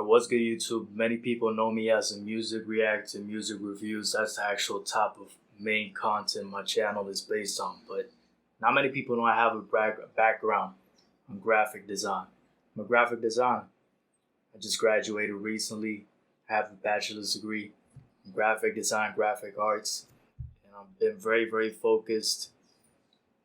What's good, YouTube? Many people know me as a music react and music reviews. That's the actual top of main content my channel is based on. But not many people know I have a background in graphic design. I'm a graphic designer. I just graduated recently. I have a bachelor's degree in graphic design, graphic arts. And I've been very focused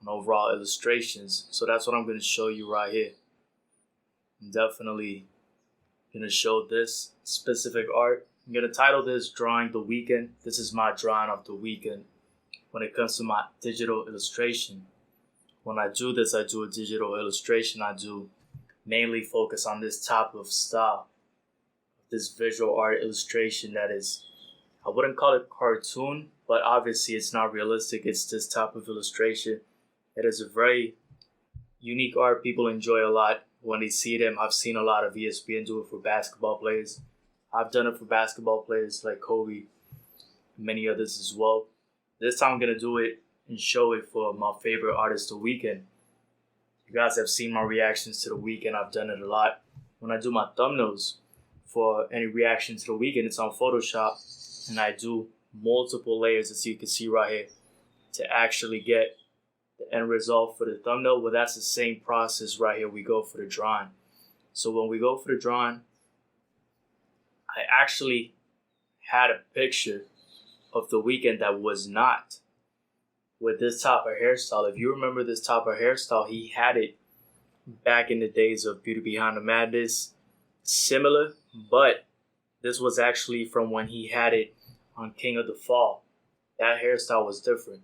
on overall illustrations. So that's what I'm going to show you right here. I'm definitely going to show this specific art. I'm going to title this drawing The Weeknd. This is my drawing of The Weeknd. When it comes to my digital illustration, when I do this, I do a digital illustration. I do mainly focus on this type of style, this visual art illustration that is, I wouldn't call it cartoon, but obviously it's not realistic. It's this type of illustration. It is a very unique art people enjoy a lot when they see them. I've seen a lot of ESPN do it for basketball players. I've done it for basketball players like Kobe and many others as well. This time I'm going to do it and show it for my favorite artist, The Weeknd. You guys have seen my reactions to The Weeknd. I've done it a lot. When I do my thumbnails for any reaction to The Weeknd, it's on Photoshop, and I do multiple layers, as you can see right here, to actually get the end result for the thumbnail. Well, that's the same process right here we go for the drawing. So when we go for the drawing, I actually had a picture of The Weeknd that was not with this type of hairstyle. If you remember this type of hairstyle, he had it back in the days of Beauty Behind the Madness. Similar, but this was actually from when he had it on King of the Fall. That hairstyle was different.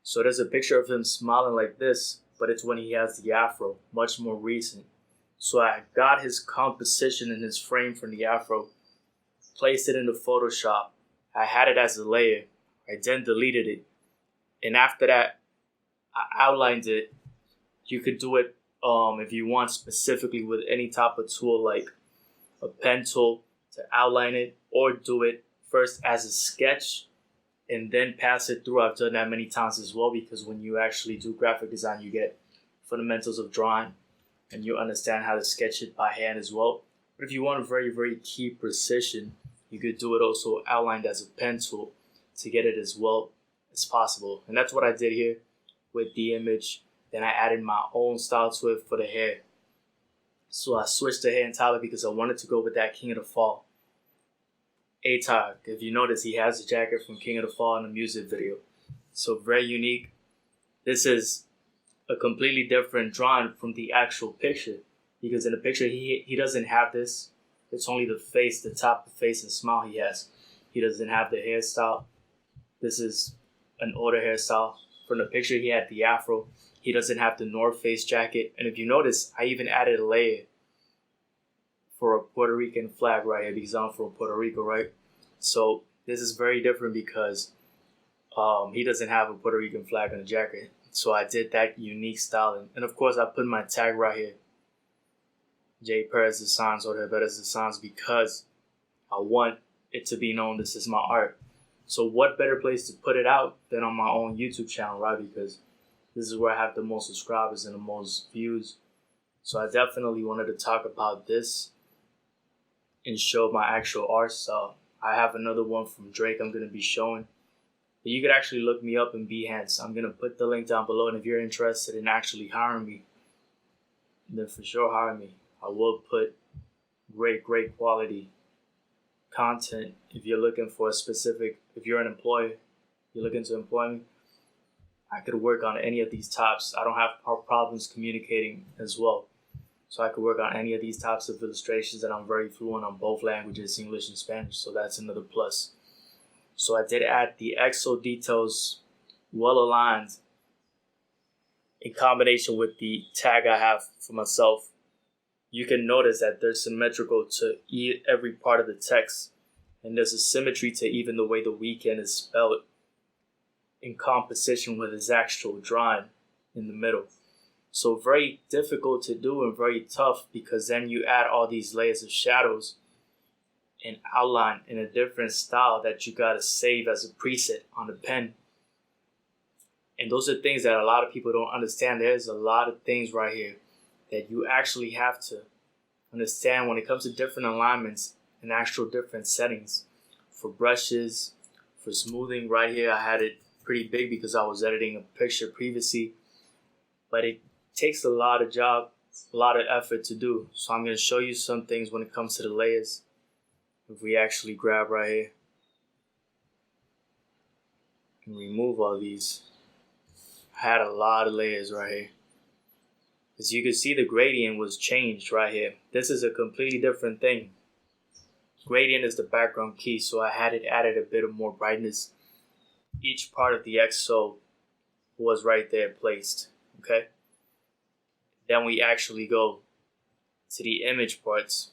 So there's a picture of him smiling like this, but it's when he has the afro, much more recent. So I got his composition in his frame from the afro, placed it into Photoshop. I had it as a layer. I then deleted it. And after that, I outlined it. You could do it if you want specifically with any type of tool like a pen tool to outline it, or do it first as a sketch and then pass it through. I've done that many times as well, because when you actually do graphic design, you get fundamentals of drawing and you understand how to sketch it by hand as well. But if you want a very key precision, you could do it also outlined as a pen tool to get it as well as possible. And that's what I did here with the image. Then I added my own style to it for the hair. So I switched the hair entirely because I wanted to go with that King of the Fall A-Tag. If you notice, he has the jacket from King of the Fall in the music video. So very unique. This is a completely different drawing from the actual picture, because in the picture he doesn't have this. It's only the face, the top of the face and smile he has. He doesn't have the hairstyle. This is an older hairstyle. From the picture, he had the afro. He doesn't have the North Face jacket. And if you notice, I even added a layer for a Puerto Rican flag right here, because I'm from Puerto Rico, right? So this is very different because he doesn't have a Puerto Rican flag on the jacket. So I did that unique styling. And of course, I put my tag right here, J Perez Designs or Perez Designs, because I want it to be known this is my art. So what better place to put it out than on my own YouTube channel, right? Because this is where I have the most subscribers and the most views. So I definitely wanted to talk about this and show my actual art style. I have another one from Drake I'm going to be showing. But you could actually look me up in Behance. I'm going to put the link down below. And if you're interested in actually hiring me, then for sure hire me. I will put great quality content. If you're looking for a specific, if you're an employer, you're looking to employ me, I could work on any of these types. I don't have problems communicating as well. So I could work on any of these types of illustrations, and I'm very fluent on both languages, English and Spanish. So that's another plus. So I did add the EXO details well aligned in combination with the tag I have for myself. You can notice that they're symmetrical to every part of the text. And there's a symmetry to even the way The Weeknd is spelled in composition with his actual drawing in the middle. So very difficult to do and very tough, because then you add all these layers of shadows and outline in a different style that you gotta save as a preset on the pen. And those are things that a lot of people don't understand. There's a lot of things right here that you actually have to understand when it comes to different alignments and actual different settings. For brushes, for smoothing, right here I had it pretty big because I was editing a picture previously, but it takes a lot of effort to do. So I'm going to show you some things when it comes to the layers. If we actually grab right here and remove all these, I had a lot of layers right here. As you can see, the gradient was changed right here. This is a completely different thing. Gradient is the background key, so I had it added a bit of more brightness. Each part of the XO was right there placed, okay? Then we actually go to the image parts.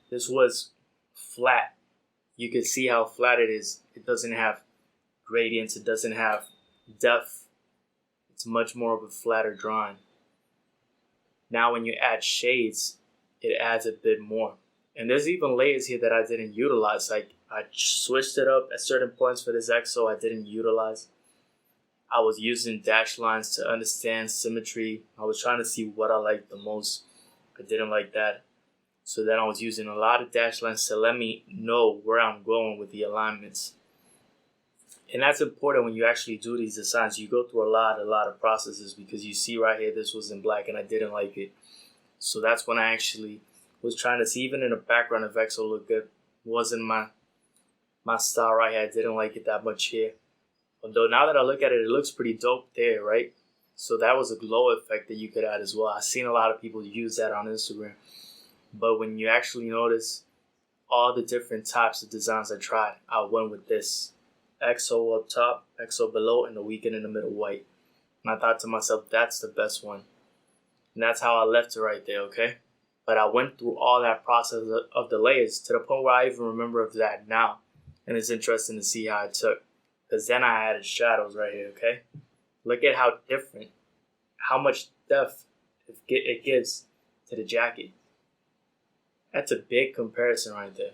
This was flat. You can see how flat it is. It doesn't have gradients, it doesn't have depth. It's much more of a flatter drawing. Now when you add shades, it adds a bit more. And there's even layers here that I didn't utilize. Like I switched it up at certain points for this XO I didn't utilize. I was using dash lines to understand symmetry. I was trying to see what I liked the most. I didn't like that. So then I was using a lot of dash lines to let me know where I'm going with the alignments. And that's important when you actually do these designs. You go through a lot of processes because you see right here, this was in black and I didn't like it. So that's when I actually was trying to see, even in the background, if XO looked good. It wasn't my style right here. I didn't like it that much here. Although now that I look at it, it looks pretty dope there, right? So that was a glow effect that you could add as well. I've seen a lot of people use that on Instagram. But when you actually notice all the different types of designs I tried, I went with this. XO up top, XO below, and the Weeknd in the middle white. And I thought to myself, that's the best one. And that's how I left it right there, okay? But I went through all that process of the layers to the point where I even remember of that now. And it's interesting to see how it took. Because then I added shadows right here, okay? Look at how different, how much depth it gives to the jacket. That's a big comparison right there.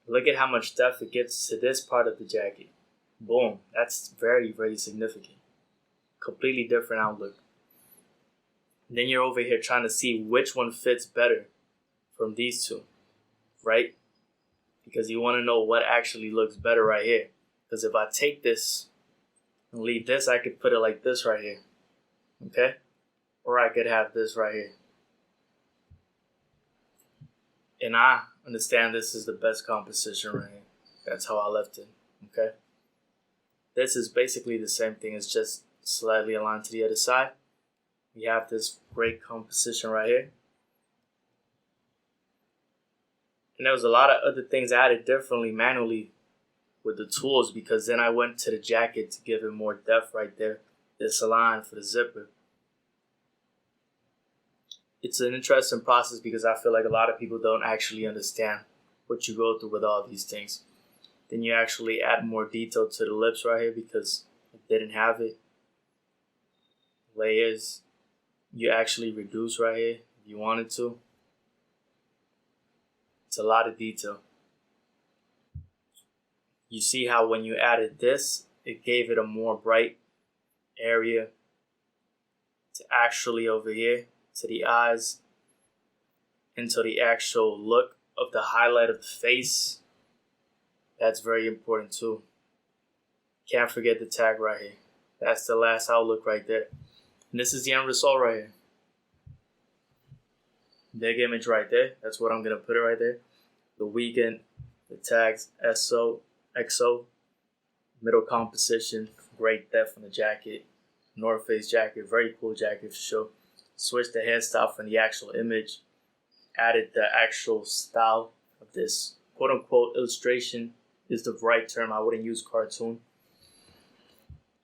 Look at how much depth it gives to this part of the jacket. Boom. That's very, very significant. Completely different outlook. Then you're over here trying to see which one fits better from these two, right? Because you want to know what actually looks better right here. Because if I take this and leave this, I could put it like this right here, okay? Or I could have this right here. And I understand this is the best composition right here. That's how I left it, okay? This is basically the same thing. It's just slightly aligned to the other side. We have this great composition right here. And there was a lot of other things I added differently manually with the tools, because then I went to the jacket to give it more depth right there. This line for the zipper. It's an interesting process because I feel like a lot of people don't actually understand what you go through with all these things. Then you actually add more detail to the lips right here because it didn't have it. Layers, you actually reduce right here if you wanted to. It's a lot of detail. You see how when you added this, it gave it a more bright area to actually over here, to the eyes, into the actual look of the highlight of the face. That's very important too. Can't forget the tag right here. That's the last outlook right there. And this is the end result right here. Big image right there. That's what I'm going to put it right there. The Weeknd, the tags, XO, middle composition, great depth on the jacket, North Face jacket, very cool jacket for sure. Switched the hairstyle from the actual image, added the actual style of this quote unquote illustration is the right term. I wouldn't use cartoon.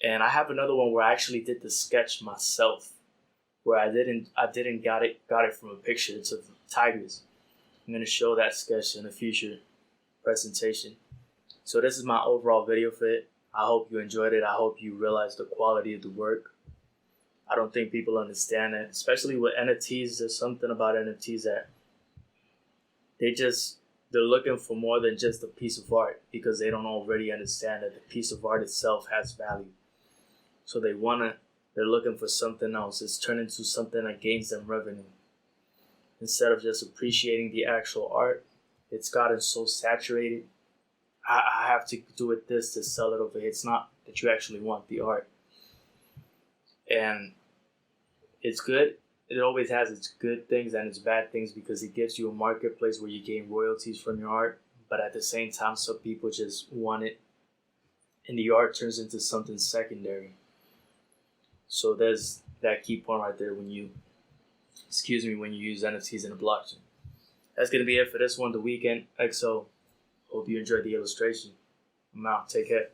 And I have another one where I actually did the sketch myself, where I didn't got it from a picture. It's of tigers. I'm gonna show that sketch in a future presentation. So this is my overall video for it. I hope you enjoyed it. I hope you realize the quality of the work. I don't think people understand it, especially with NFTs. There's something about NFTs that they're looking for more than just a piece of art because they don't already understand that the piece of art itself has value. So they're looking for something else. It's turned into something that gains them revenue. instead of just appreciating the actual art. It's gotten so saturated. I have to do it this to sell it over here. It's not that you actually want the art. And it's good. It always has its good things and its bad things because it gives you a marketplace where you gain royalties from your art. But at the same time, some people just want it, and the art turns into something secondary. So there's that key point right there when you use NFTs in a blockchain. That's gonna be it for this one, the Weeknd XO. Hope you enjoyed the illustration. I'm out. Take care.